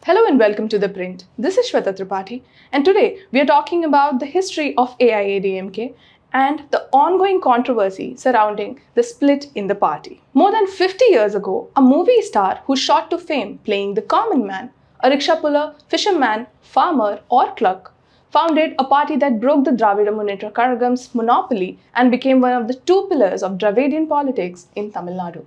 Hello and welcome to ThePrint. This is Vettri, and today we are talking about the history of AIADMK and the ongoing controversy surrounding the split in the party. More than 50 years ago, a movie star who shot to fame playing the common man, a rickshaw puller, fisherman, farmer or clerk, founded a party that broke the Dravida Munnetra Kazhagam's monopoly and became one of the two pillars of Dravidian politics in Tamil Nadu.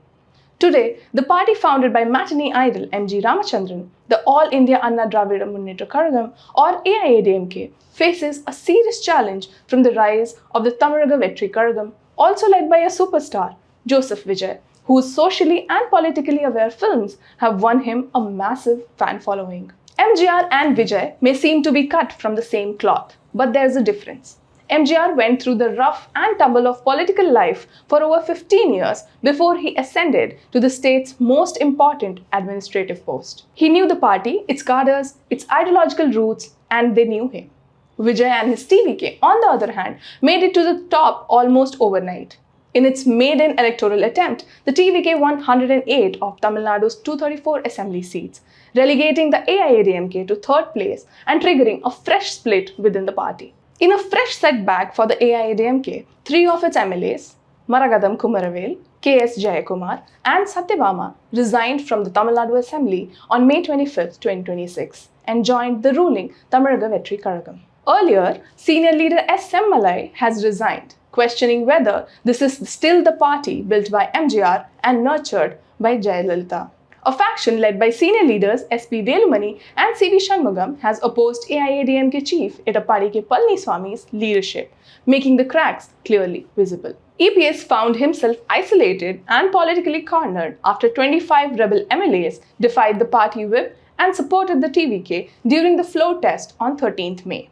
Today, the party founded by matinee idol M.G. Ramachandran, the All India Anna Dravida Munnetra Kazhagam or AIADMK, faces a serious challenge from the rise of the Tamilaga Vettri Kazhagam, also led by a superstar, Joseph Vijay, whose socially and politically aware films have won him a massive fan following. MGR and Vijay may seem to be cut from the same cloth, but there's a difference. MGR went through the rough and tumble of political life for over 15 years before he ascended to the state's most important administrative post. He knew the party, its cadres, its ideological roots, and they knew him. Vijay and his TVK, on the other hand, made it to the top almost overnight. In its maiden electoral attempt, the TVK won 108 of Tamil Nadu's 234 assembly seats, relegating the AIADMK to third place and triggering a fresh split within the party. In a fresh setback for the AIADMK, three of its MLAs, Maragadam Kumaravel, K.S. Jayakumar, and Satyabama, resigned from the Tamil Nadu Assembly on May 25, 2026, and joined the ruling Tamilaga Vettri Kazhagam. Earlier, senior leader S. M. Malai has resigned, questioning whether this is still the party built by MGR and nurtured by Jayalalitha. A faction led by senior leaders S.P. Velumani and C.V. Shanmugam has opposed AIADMK chief Edappadi K. Palaniswamy's leadership, making the cracks clearly visible. EPS found himself isolated and politically cornered after 25 rebel MLAs defied the party whip and supported the TVK during the floor test on 13th May.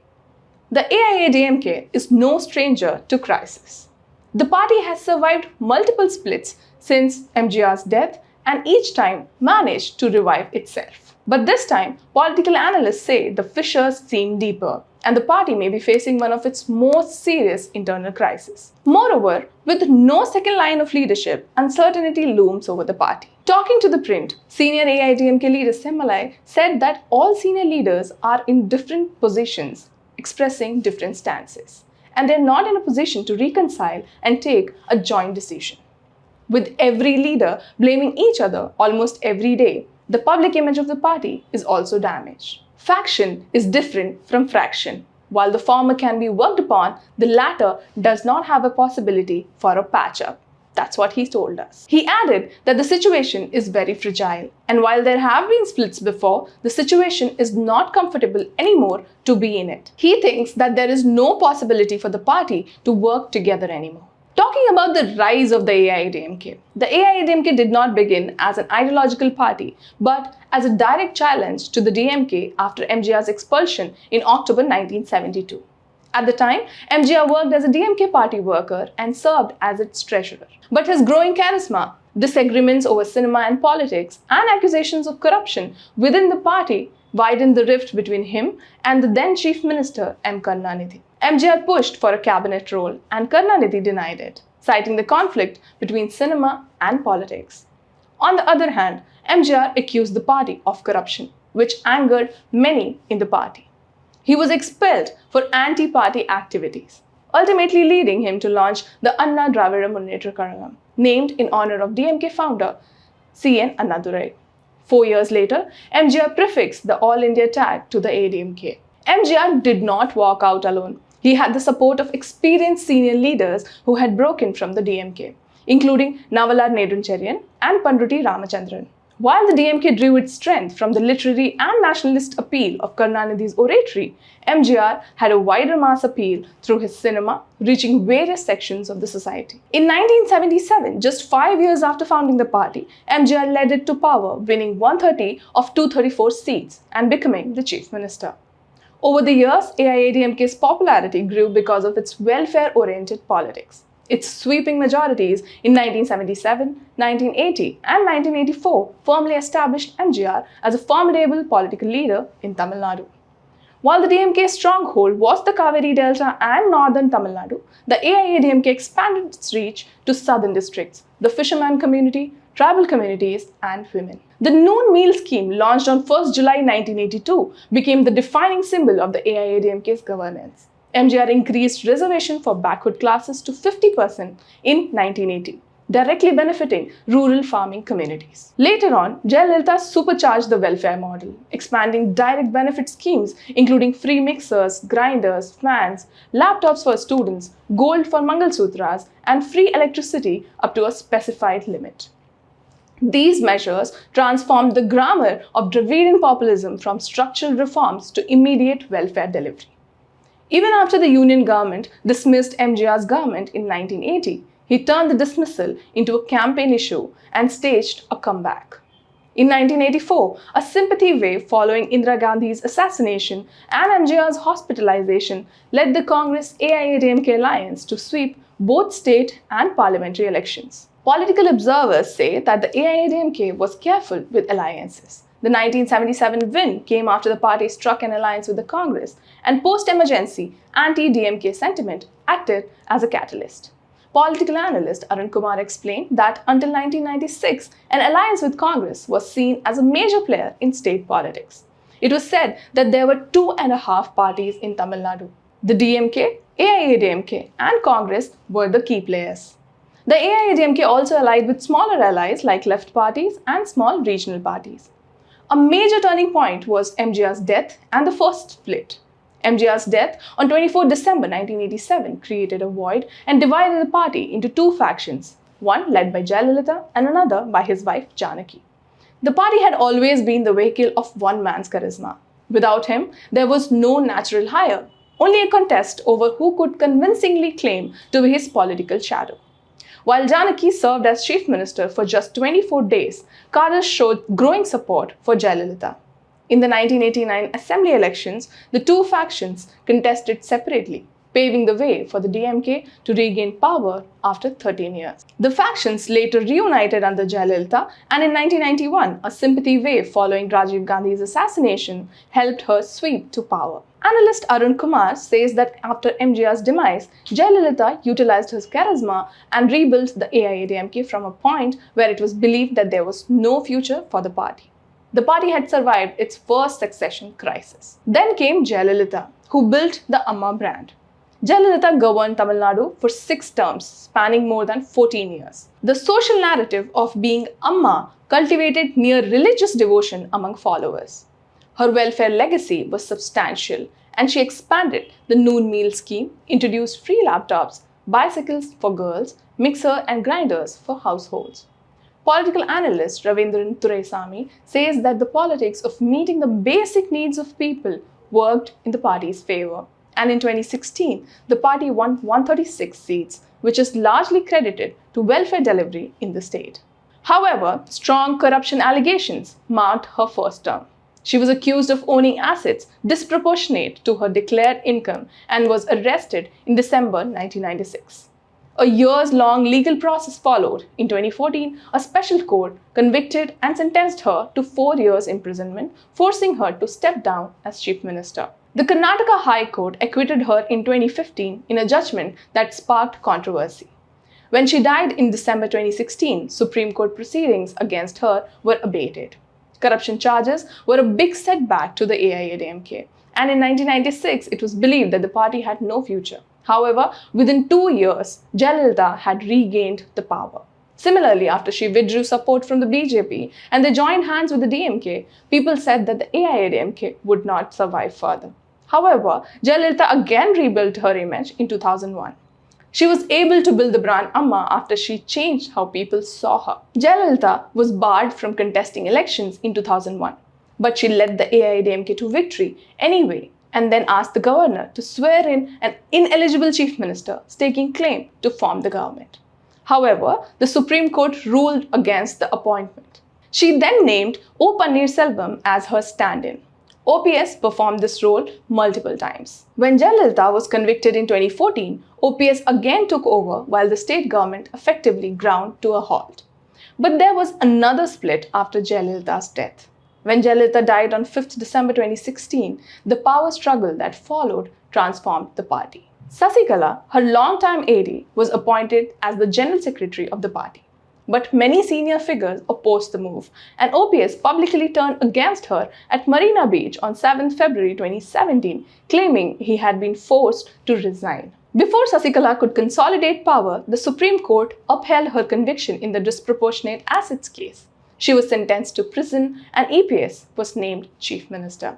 The AIADMK is no stranger to crisis. The party has survived multiple splits since MGR's death and each time managed to revive itself. But this time, political analysts say the fissures seem deeper and the party may be facing one of its most serious internal crises. Moreover, with no second line of leadership, uncertainty looms over the party. Talking to ThePrint, senior AIADMK leader Semmalai said that all senior leaders are in different positions, expressing different stances, and they're not in a position to reconcile and take a joint decision. With every leader blaming each other almost every day, the public image of the party is also damaged. Faction is different from fraction. While the former can be worked upon, the latter does not have a possibility for a patch-up. That's what he told us. He added that the situation is very fragile, and while there have been splits before, the situation is not comfortable anymore to be in it. He thinks that there is no possibility for the party to work together anymore. Talking about the rise of the AIADMK. The AIADMK did not begin as an ideological party, but as a direct challenge to the DMK after MGR's expulsion in October 1972. At the time, MGR worked as a DMK party worker and served as its treasurer. But his growing charisma, disagreements over cinema and politics, and accusations of corruption within the party widened the rift between him and the then Chief Minister M. Karunanidhi. MGR pushed for a cabinet role and Karunanidhi denied it, citing the conflict between cinema and politics. On the other hand, MGR accused the party of corruption, which angered many in the party. He was expelled for anti-party activities, ultimately leading him to launch the Anna Dravida Munnetra Kazhagam, named in honor of DMK founder C.N. Annadurai. 4 years later, MGR prefixed the All India tag to the AIADMK. MGR did not walk out alone. He had the support of experienced senior leaders who had broken from the DMK, including Navalar Neduncherian and Pandruti Ramachandran. While the DMK drew its strength from the literary and nationalist appeal of Karunanidhi's oratory, MGR had a wider mass appeal through his cinema, reaching various sections of the society. In 1977, just 5 years after founding the party, MGR led it to power, winning 130 of 234 seats and becoming the chief minister. Over the years, AIADMK's popularity grew because of its welfare-oriented politics. Its sweeping majorities in 1977, 1980 and 1984 firmly established MGR as a formidable political leader in Tamil Nadu. While the DMK's stronghold was the Kaveri Delta and northern Tamil Nadu, the AIADMK expanded its reach to southern districts, the fisherman community, tribal communities, and women. The noon meal scheme, launched on 1st July 1982, became the defining symbol of the AIADMK's governance. MGR increased reservation for backward classes to 50% in 1980, directly benefiting rural farming communities. Later on, Jayalalitha supercharged the welfare model, expanding direct benefit schemes including free mixers, grinders, fans, laptops for students, gold for Mangalsutras, and free electricity up to a specified limit. These measures transformed the grammar of Dravidian populism from structural reforms to immediate welfare delivery. Even after the Union government dismissed MGR's government in 1980, he turned the dismissal into a campaign issue and staged a comeback. In 1984, a sympathy wave following Indira Gandhi's assassination and MGR's hospitalization led the Congress AIADMK alliance to sweep both state and parliamentary elections. Political observers say that the AIADMK was careful with alliances. The 1977 win came after the party struck an alliance with the Congress, and post-emergency anti-DMK sentiment acted as a catalyst. Political analyst Arun Kumar explained that until 1996, an alliance with Congress was seen as a major player in state politics. It was said that there were 2.5 parties in Tamil Nadu. The DMK, AIADMK, and Congress were the key players. The AIADMK also allied with smaller allies like left parties and small regional parties. A major turning point was MGR's death and the first split. MGR's death on 24 December 1987 created a void and divided the party into two factions, one led by Jayalalitha and another by his wife Janaki. The party had always been the vehicle of one man's charisma. Without him, there was no natural hire, only a contest over who could convincingly claim to be his political shadow. While Janaki served as chief minister for just 24 days, cadres showed growing support for Jayalalitha. In the 1989 assembly elections, the two factions contested separately, paving the way for the DMK to regain power after 13 years. The factions later reunited under Jayalalitha, and in 1991, a sympathy wave following Rajiv Gandhi's assassination helped her sweep to power. Analyst Arun Kumar says that after MGR's demise, Jayalalitha utilized his charisma and rebuilt the AIADMK from a point where it was believed that there was no future for the party. The party had survived its first succession crisis. Then came Jayalalitha, who built the Amma brand. Jayalalitha governed Tamil Nadu for 6 terms, spanning more than 14 years. The social narrative of being Amma cultivated near religious devotion among followers. Her welfare legacy was substantial, and she expanded the noon meal scheme, introduced free laptops, bicycles for girls, mixer and grinders for households. Political analyst Ravindran Turesami says that the politics of meeting the basic needs of people worked in the party's favor. And in 2016, the party won 136 seats, which is largely credited to welfare delivery in the state. However, strong corruption allegations marked her first term. She was accused of owning assets disproportionate to her declared income and was arrested in December 1996. A years-long legal process followed. In 2014, a special court convicted and sentenced her to 4 years imprisonment, forcing her to step down as chief minister. The Karnataka High Court acquitted her in 2015 in a judgment that sparked controversy. When she died in December 2016, Supreme Court proceedings against her were abated. Corruption charges were a big setback to the AIADMK, and in 1996 it was believed that the party had no future. However, within 2 years, Jayalalitha had regained the power. Similarly, after she withdrew support from the BJP and they joined hands with the DMK, people said that the AIADMK would not survive further. However, Jayalalitha again rebuilt her image in 2001. She was able to build the brand Amma after she changed how people saw her. Jayalalitha was barred from contesting elections in 2001, but she led the AIADMK to victory anyway, and then asked the governor to swear in an ineligible chief minister staking claim to form the government. However, the Supreme Court ruled against the appointment. She then named O. Pannirselvam as her stand-in. OPS performed this role multiple times. When Jayalalitha was convicted in 2014, OPS again took over while the state government effectively ground to a halt. But there was another split after Jayalalitha's death. When Jayalalitha died on 5th December 2016, the power struggle that followed transformed the party. Sasikala, her longtime AD, was appointed as the General Secretary of the party. But many senior figures opposed the move, and OPS publicly turned against her at Marina Beach on 7 February 2017, claiming he had been forced to resign. Before Sasikala could consolidate power, the Supreme Court upheld her conviction in the disproportionate assets case. She was sentenced to prison and EPS was named Chief Minister.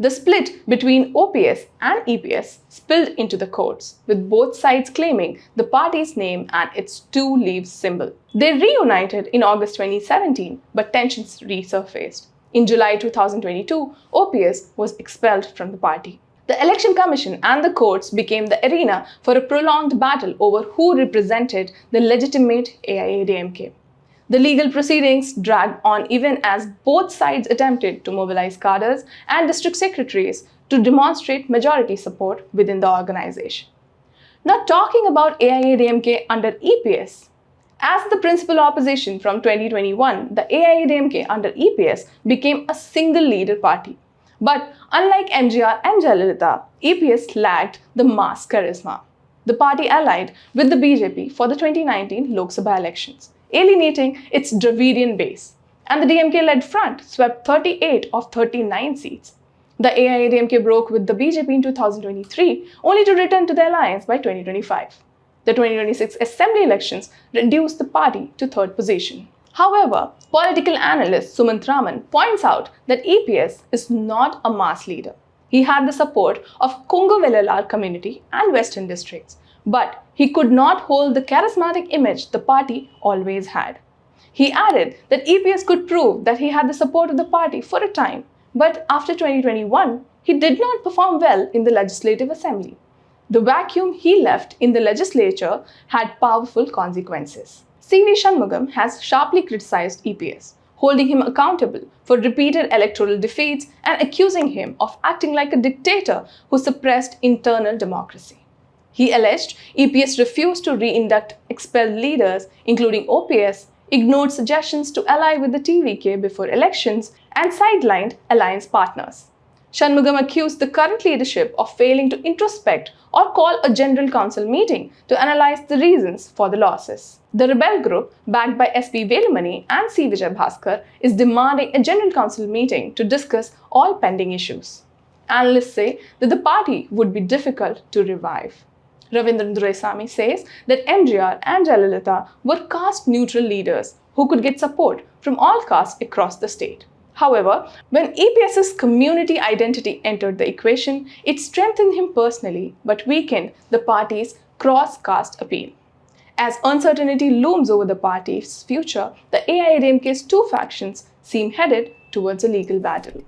The split between OPS and EPS spilled into the courts, with both sides claiming the party's name and its two leaves symbol. They reunited in August 2017, but tensions resurfaced. In July 2022, OPS was expelled from the party. The Election Commission and the courts became the arena for a prolonged battle over who represented the legitimate AIADMK. The legal proceedings dragged on even as both sides attempted to mobilize cadres and district secretaries to demonstrate majority support within the organization. Now, talking about AIADMK under EPS, as the principal opposition from 2021, the AIADMK under EPS became a single leader party. But unlike MGR and Jayalalitha, EPS lacked the mass charisma. The party allied with the BJP for the 2019 Lok Sabha elections, alienating its Dravidian base, and the DMK-led front swept 38 of 39 seats. The AIADMK broke with the BJP in 2023, only to return to the alliance by 2025. The 2026 assembly elections reduced the party to third position. However, political analyst Sumant Raman points out that EPS is not a mass leader. He had the support of Kongu Vellalar community and western districts, but he could not hold the charismatic image the party always had. He added that EPS could prove that he had the support of the party for a time, but after 2021, he did not perform well in the Legislative Assembly. The vacuum he left in the legislature had powerful consequences. C.V. Shanmugam has sharply criticized EPS, holding him accountable for repeated electoral defeats and accusing him of acting like a dictator who suppressed internal democracy. He alleged EPS refused to re-induct expelled leaders, including OPS, ignored suggestions to ally with the TVK before elections, and sidelined alliance partners. Shanmugam accused the current leadership of failing to introspect or call a general council meeting to analyze the reasons for the losses. The rebel group, backed by SP Velumani and C. Vijay Bhaskar, is demanding a general council meeting to discuss all pending issues. Analysts say that the party would be difficult to revive. Ravindran Duraisamy says that MGR and Jayalalitha were caste-neutral leaders who could get support from all castes across the state. However, when EPS's community identity entered the equation, it strengthened him personally but weakened the party's cross-caste appeal. As uncertainty looms over the party's future, the AIADMK's two factions seem headed towards a legal battle.